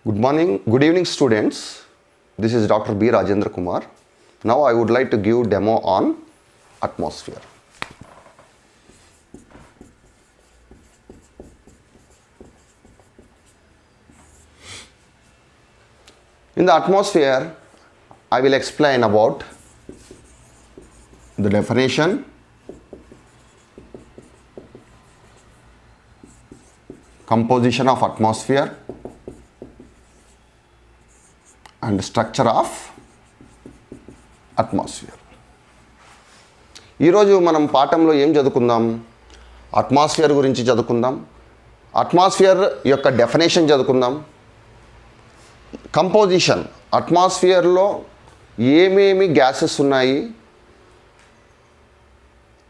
Good morning, good evening, students. This is Dr. B. Rajendra Kumar. Now I would like to give demo on atmosphere. In the atmosphere, I will explain about the definition, composition of atmosphere, and structure of atmosphere. ఈరోజు మనం పాఠంలో ఏం చదువుకుందాం? Atmosphere గురించి చదువుకుందాం. Atmosphere యొక్క definition చదువుకుందాం. Composition, అట్మాస్ఫియర్లో ఏమేమి గ్యాసెస్ ఉన్నాయి,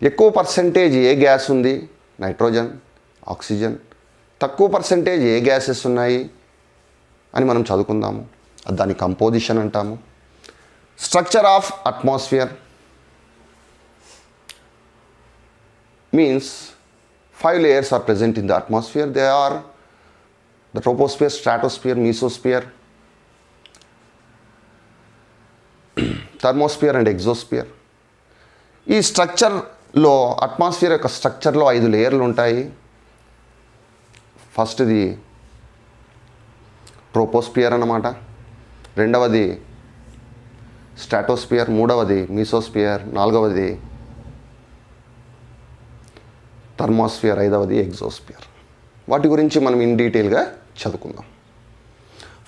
ఎక్కువ పర్సెంటేజ్ ఏ గ్యాస్ ఉంది, నైట్రోజన్, ఆక్సిజన్, తక్కువ పర్సెంటేజ్ ఏ గ్యాసెస్ ఉన్నాయి అని మనం చదువుకుందాము. దాని కంపోజిషన్ అంటాము. Structure of atmosphere means 5 layers are present in the atmosphere. They are the troposphere, stratosphere, mesosphere, thermosphere and exosphere. ఈ స్ట్రక్చర్లో అట్మాస్ఫియర్ యొక్క స్ట్రక్చర్లో 5 లేయర్లు ఉంటాయి. ఫస్ట్ది ట్రోపోస్ఫియర్ అన్నమాట, రెండవది స్ట్రాటోస్ఫియర్, మూడవది మీసోస్ఫియర్, నాలుగవది థర్మోస్ఫియర్, ఐదవది ఎగ్జోస్ఫియర్. వాటి గురించి మనం ఇన్ డీటెయిల్గా చదువుకుందాం.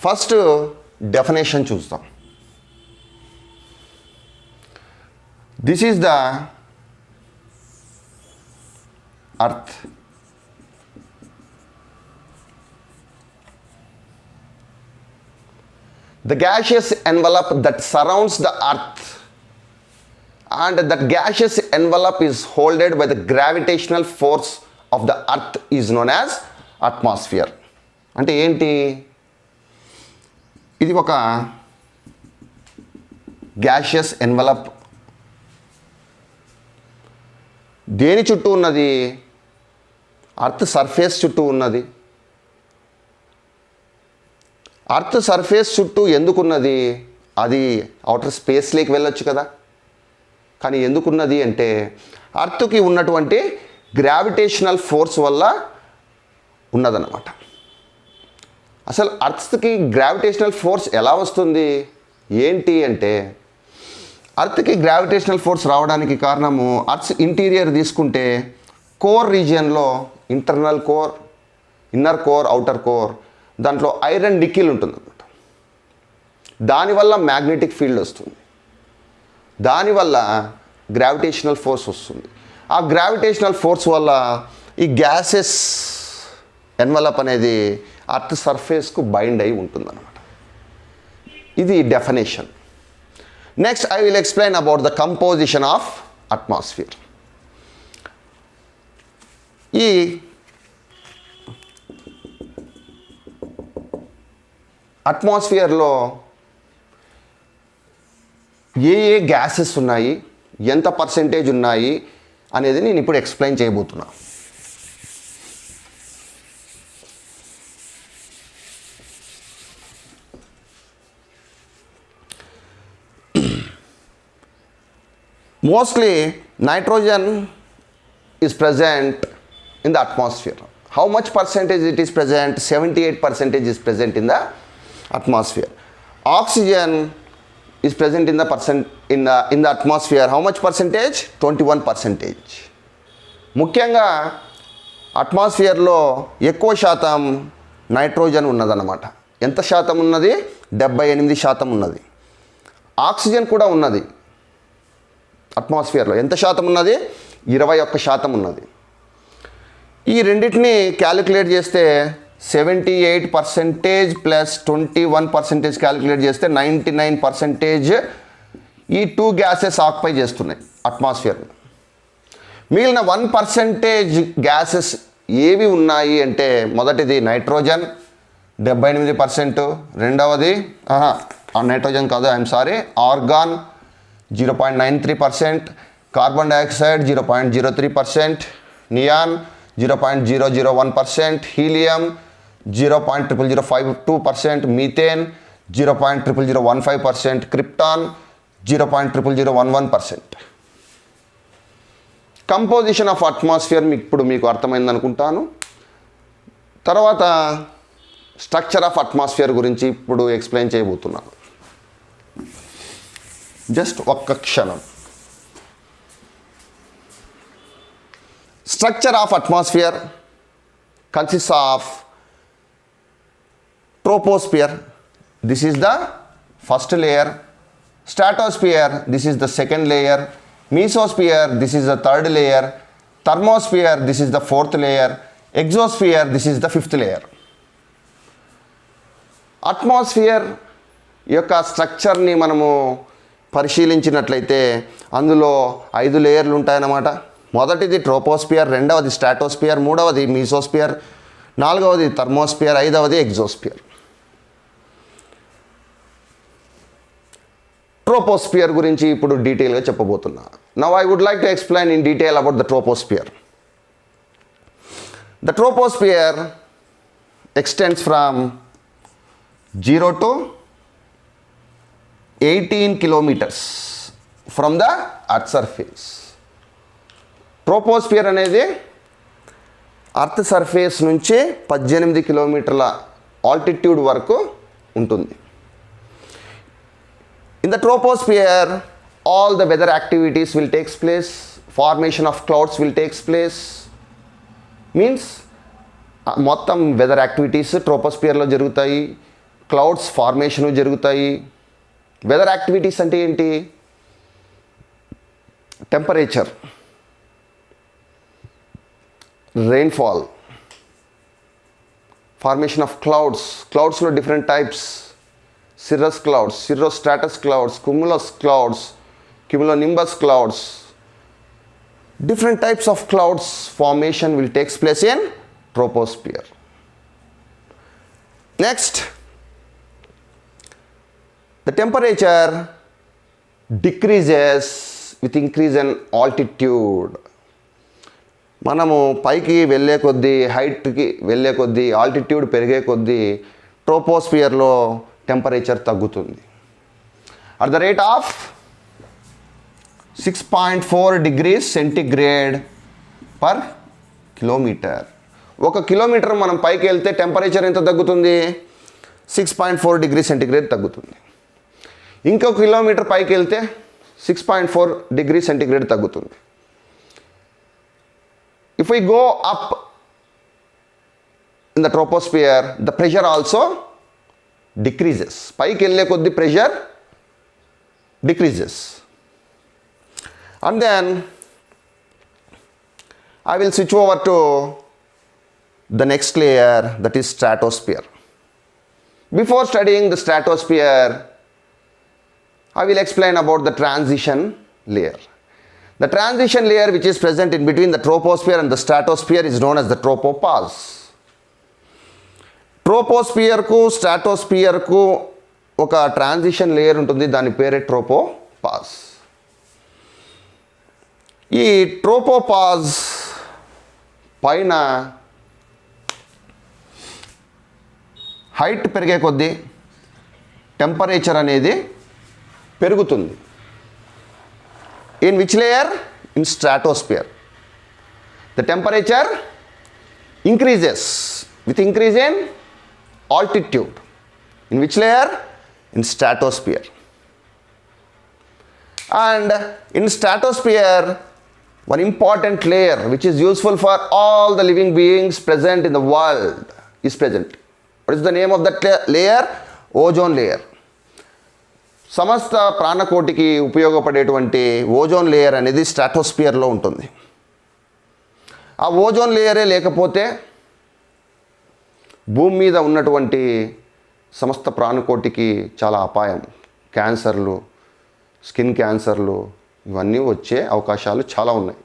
ఫస్ట్ డెఫినేషన్ చూద్దాం. This is the earth. The gaseous envelope that surrounds the earth, and that gaseous envelope is held by the gravitational force of the earth is known as atmosphere. అంటే ఏంటి? ఇది ఒక gaseous envelope. దేని చుట్టూ ఉన్నది? Earth surface చుట్టూ ఉన్నది. Earth surface చుట్టూ ఎందుకున్నది? అది అవుటర్ స్పేస్లోకి వెళ్ళొచ్చు కదా, కానీ ఎందుకున్నది అంటే అర్త్కి ఉన్నటువంటి గ్రావిటేషనల్ ఫోర్స్ వల్ల ఉన్నదన్నమాట. అసలు అర్త్కి గ్రావిటేషనల్ ఫోర్స్ ఎలా వస్తుంది ఏంటి అంటే, అర్త్కి గ్రావిటేషనల్ ఫోర్స్ రావడానికి కారణము అర్త్ ఇంటీరియర్ తీసుకుంటే కోర్ రీజియన్లో internal core, inner core, outer core, దాంట్లో ఐరన్ నికిల్ ఉంటుంది అన్నమాట. దానివల్ల మ్యాగ్నెటిక్ ఫీల్డ్ వస్తుంది, దానివల్ల గ్రావిటేషనల్ ఫోర్స్ వస్తుంది. ఆ గ్రావిటేషనల్ ఫోర్స్ వల్ల ఈ గ్యాసెస్ ఎన్వలప్ అనేది అర్త్ సర్ఫేస్కు బైండ్ అయి ఉంటుందన్నమాట. ఇది definition. Next I will explain about the composition of atmosphere. ఈ అట్మాస్ఫియర్లో ఏ ఏ గ్యాసెస్ ఉన్నాయి, ఎంత పర్సెంటేజ్ ఉన్నాయి అనేది నేను ఇప్పుడు ఎక్స్ప్లెయిన్ చేయబోతున్నా. Mostly nitrogen is present in the atmosphere. How much percentage it is present? 78% is present in the atmosphere. Oxygen is present in the atmosphere. How much percentage? 21%. ముఖ్యంగా అట్మాస్ఫియర్లో ఎక్కువ శాతం నైట్రోజన్ ఉన్నదన్నమాట. ఎంత శాతం ఉన్నది? 78% ఉన్నది. ఆక్సిజన్ కూడా ఉన్నది అట్మాస్ఫియర్లో. ఎంత శాతం ఉన్నది? 21% ఉన్నది. ఈ రెండింటిని క్యాలిక్యులేట్ చేస్తే 78% ప్లస్ 21% క్యాలిక్యులేట్ చేస్తే 99% ఈ 2 గ్యాసెస్ ఆక్యుపై చేస్తున్నాయి అట్మాస్ఫియర్. మిగిలిన 1% గ్యాసెస్ ఏవి ఉన్నాయి అంటే, మొదటిది నైట్రోజన్ 78%, రెండవది నైట్రోజన్ కాదు, I'm sorry, organ 0.93%, carbon dioxide 0.03%, neon 0.001%, helium 0.0052%, methane 0.0015%, krypton 0.0011%. Composition of atmosphere ఇప్పుడు మీకు అర్థమైంది అనుకుంటాను. తర్వాత స్ట్రక్చర్ ఆఫ్ అట్మాస్ఫియర్ గురించి ఇప్పుడు ఎక్స్ప్లెయిన్ చేయబోతున్నాను. జస్ట్ ఒక్క క్షణం. Structure of atmosphere consists of troposphere, this is the first layer. Stratosphere, this is the second layer. Mesosphere, this is the third layer. Thermosphere, this is the fourth layer. Exosphere, this is the fifth layer. Atmosphere యొక్క స్ట్రక్చర్ని మనము పరిశీలించినట్లయితే అందులో 5 లేయర్లు ఉంటాయన్నమాట. మొదటిది troposphere, రెండవది stratosphere, మూడవది మీసోస్ఫియర్, నాలుగవది థర్మోస్ఫియర్, ఐదవది ఎగ్జోస్ఫియర్. ట్రోపోస్ఫియర్ గురించి ఇప్పుడు డీటెయిల్గా చెప్పబోతున్నా. Now I would like to explain in detail about the troposphere. The troposphere extends from 0 to 18 kilometers from the earth surface. Troposphere అనేది అర్త్ సర్ఫేస్ నుంచి 18 కిలోమీటర్ల ఆల్టిట్యూడ్ వరకు ఉంటుంది. In the troposphere, all the weather activities will take place, formation of clouds will take place. Means మొత్తం weather activities ట్రోపోస్ఫియర్లో జరుగుతాయి, clouds formation జరుగుతాయి. Weather activities అంటే ఏంటి? Temperature, rainfall, formation of clouds, క్లౌడ్స్లో different types, cirrus clouds, cirrostratus clouds, cumulus clouds, cumulonimbus clouds. Different types of clouds formation will take place in troposphere. Next, the temperature decreases with increase in altitude. మనము పైకి వెళ్ళే కొద్దీ, హైట్కి వెళ్ళే కొద్దీ, altitude పెరిగే కొద్దీ ట్రోపోస్ఫియర్లో టెంపరేచర్ తగ్గుతుంది. At the rate of 6.4 degrees centigrade per kilometre. 1 kilometre మనం పైకి వెళ్తే టెంపరేచర్ ఎంత తగ్గుతుంది? 6.4 degrees సెంటిగ్రేడ్ తగ్గుతుంది. ఇంకొక కిలోమీటర్ పైకి వెళ్తే 6.4 degrees సెంటిగ్రేడ్ తగ్గుతుంది. If we go up in the troposphere, the pressure also decreases. పైకి వెళ్ళే కొద్ది pressure decreases. And then I will switch over to the next layer, that is stratosphere. Before studying the stratosphere, I will explain about the transition layer. The transition layer which is present in between the troposphere and the stratosphere is known as the tropopause. ట్రోపోస్ఫియర్కు స్ట్రాటోస్ఫియర్కు ఒక transition layer ఉంటుంది, దాని పేరే tropopause. ఈ tropopause పైన height పెరిగే కొద్దీ temperature అనేది పెరుగుతుంది. In which layer? In stratosphere. The temperature increases with increase in altitude. In which layer? In stratosphere. And in stratosphere, one important layer which is useful for all the living beings present in the world is present. What is the name of that layer? Ozone layer. సమస్త ప్రాణకోటికి ఉపయోగపడేటువంటి ozone layer అనేది స్ట్రాటోస్ఫియర్లో ఉంటుంది. ఆ ozone లేయరే లేకపోతే భూమి మీద ఉన్నటువంటి సమస్త ప్రాణకోటికి చాలా అపాయం. క్యాన్సర్లు, స్కిన్ క్యాన్సర్లు ఇవన్నీ వచ్చే అవకాశాలు చాలా ఉన్నాయి.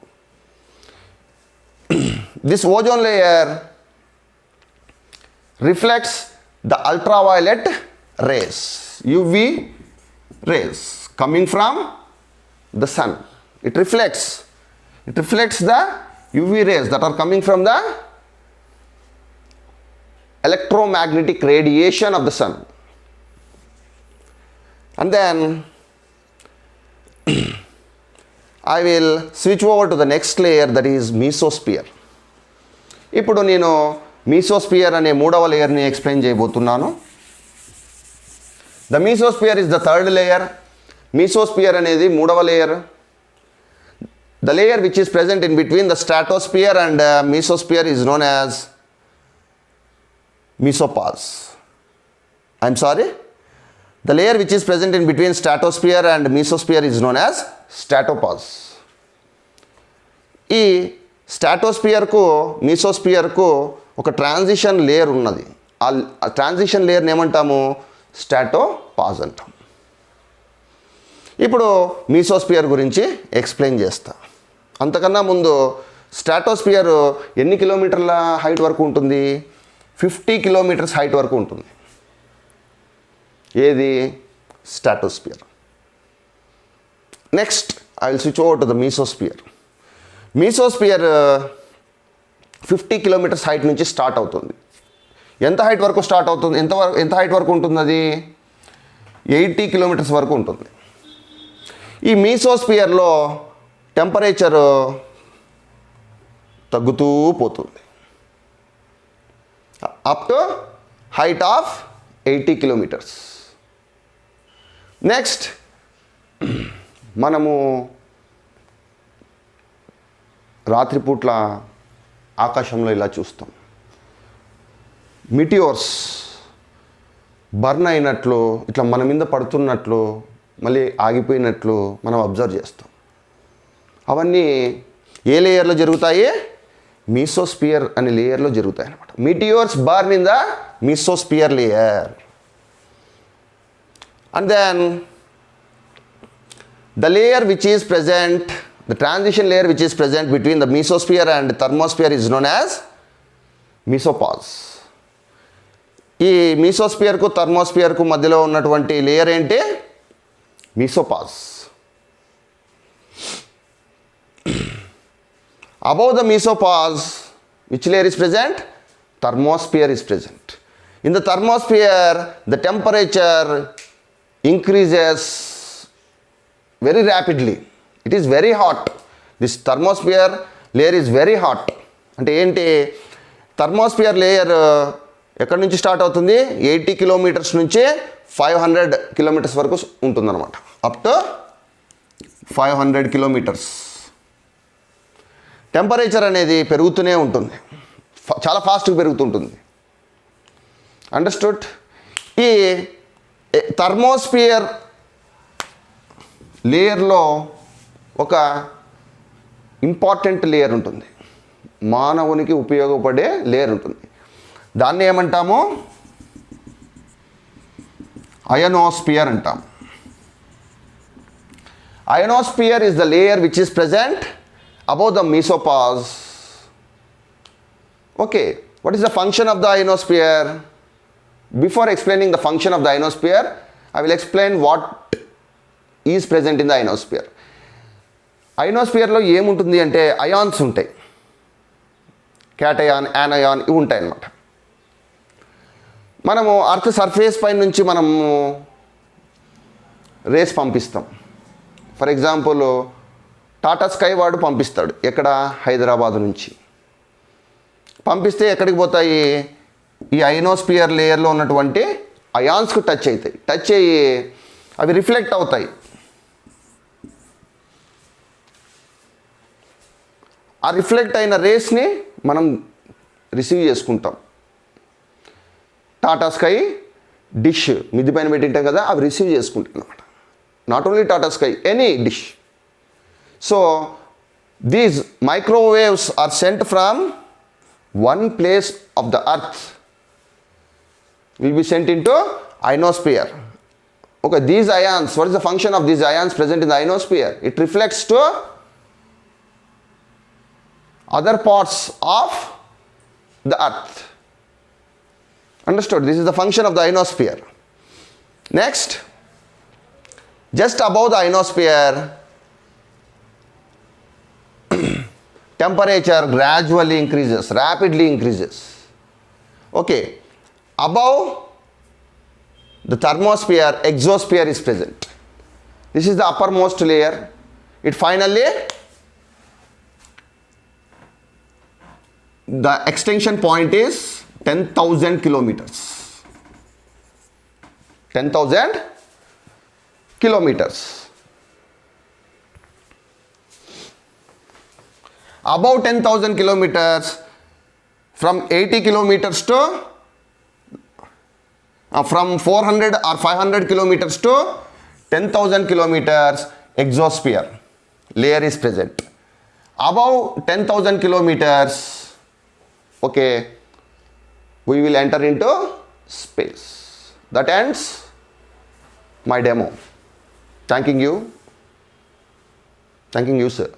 This ozone layer reflects the ultraviolet rays, UV rays coming from the sun. It reflects the UV rays that are coming from the electromagnetic radiation of the sun. And then I will switch over to the next layer, that is mesosphere. ఇప్పుడు నేను mesosphere అనే మూడవ లేయర్ని explain చేయబోతున్నాను. The mesosphere is the third layer. Mesosphere అనేది మూడవ layer. The layer which is present in between the stratosphere and mesosphere is known as mesopause. I'm sorry. The layer which is present in between stratosphere and mesosphere is known as stratopause. ఈ స్ట్రాటోస్పియర్కు మీసోస్పియర్కు ఒక transition layer ఉన్నది. ఆ transition లేయర్ని ఏమంటాము? Stratopause అంటాం. ఇప్పుడు mesosphere గురించి explain చేస్తా. అంతకన్నా ముందు స్ట్రాటోస్పియర్ ఎన్ని కిలోమీటర్ల హైట్ వరకు ఉంటుంది? 50 కిలోమీటర్స్ హైట్ వరకు ఉంటుంది. ఏది? Stratosphere. Next I will switch over to the mesosphere. Mesosphere 50 kilometres height నుంచి స్టార్ట్ అవుతుంది. ఎంత హైట్ వరకు స్టార్ట్ అవుతుంది? ఎంత హైట్ వరకు ఉంటుంది? అది 80 కిలోమీటర్స్ వరకు ఉంటుంది. ఈ మీసోస్పియర్లో టెంపరేచర్ తగ్గుతూ పోతుంది up to height of 80 kilometers. Next మనము రాత్రిపూట్ల ఆకాశంలో ఇలా చూస్తాం. మిటియోర్స్ బర్న్ అయినట్లు, ఇట్లా మన మీద పడుతున్నట్లు, మళ్ళీ ఆగిపోయినట్లు మనం అబ్జర్వ్ చేస్తాం. అవన్నీ ఏ లేయర్లో జరుగుతాయి? మీసోస్పియర్ అనే లేయర్లో జరుగుతాయి అన్నమాట. Meteors burn in the mesosphere layer. And then the layer which is present, the transition layer which is present between the mesosphere and thermosphere is known as mesopause. ఈ మీసోస్పియర్కు థర్మోస్పియర్కు మధ్యలో ఉన్నటువంటి లేయర్ ఏంటి? మీసోపాజ్. Above the mesopause, which layer is present? Thermosphere is present. In the thermosphere, the temperature increases very rapidly. It is very hot. This thermosphere layer is very hot. అంటే ఏంటి? Thermosphere layer ఎక్కడి నుంచి start అవుతుంది? 80 kilometres నుంచి 500 kilometres వరకు ఉంటుందన్నమాట. Up to 500 kilometres. Temperature అనేది పెరుగుతూనే ఉంటుంది, చాలా ఫాస్ట్గా పెరుగుతుంటుంది. అండర్స్టూడ్? ఈ థర్మోస్పియర్ లేయర్లో ఒక ఇంపార్టెంట్ లేయర్ ఉంటుంది, మానవునికి ఉపయోగపడే లేయర్ ఉంటుంది. దాన్ని ఏమంటాము? అయనోస్పియర్ అంటాం. Ionosphere is the layer which is present above the mesopause. Okay, what is the function of the ionosphere? Before explaining the function of the ionosphere, I will explain what is present in the ionosphere. అయోనోస్పియర్లో ఏముంటుంది అంటే ions ఉంటాయి, cation, యానయాన్ ఇవి ఉంటాయి అన్నమాట. మనము earth surface పై నుంచి మనము race పంపిస్తాం. ఫర్ ఎగ్జాంపుల్ టాటా స్కై వాడు పంపిస్తాడు. ఎక్కడ? హైదరాబాద్ నుంచి పంపిస్తే ఎక్కడికి పోతాయి? ఈ అయనోస్పియర్ లేయర్లో ఉన్నటువంటి అయాన్స్కు టచ్ అవుతాయి. టచ్ అయ్యి అవి రిఫ్లెక్ట్ అవుతాయి. ఆ రిఫ్లెక్ట్ అయిన రేస్ని మనం రిసీవ్ చేసుకుంటాం. టాటా స్కై డిష్ మిద్ది పైన పెట్టింటాం కదా, అవి రిసీవ్ చేసుకుంటాం అన్నమాట. Not only Tata sky, any dish. So these microwaves are sent from one place of the earth, will be sent into ionosphere. Okay, these ions, what is the function of these ions present in the ionosphere? It reflects to other parts of the earth. Understood? This is the function of the ionosphere. Next, just above the ionosphere, temperature gradually increases, rapidly increases. Okay, Above the thermosphere, exosphere is present. This is the uppermost layer. It finally, the extension point is 10,000 kilometers. 10,000 kilometers. Above 10,000 kilometers, from 80 kilometers to from 400 or 500 kilometers to 10,000 kilometers, exosphere layer is present. Above 10,000 kilometers, okay, we will enter into space. That ends my demo. Thanking you, sir.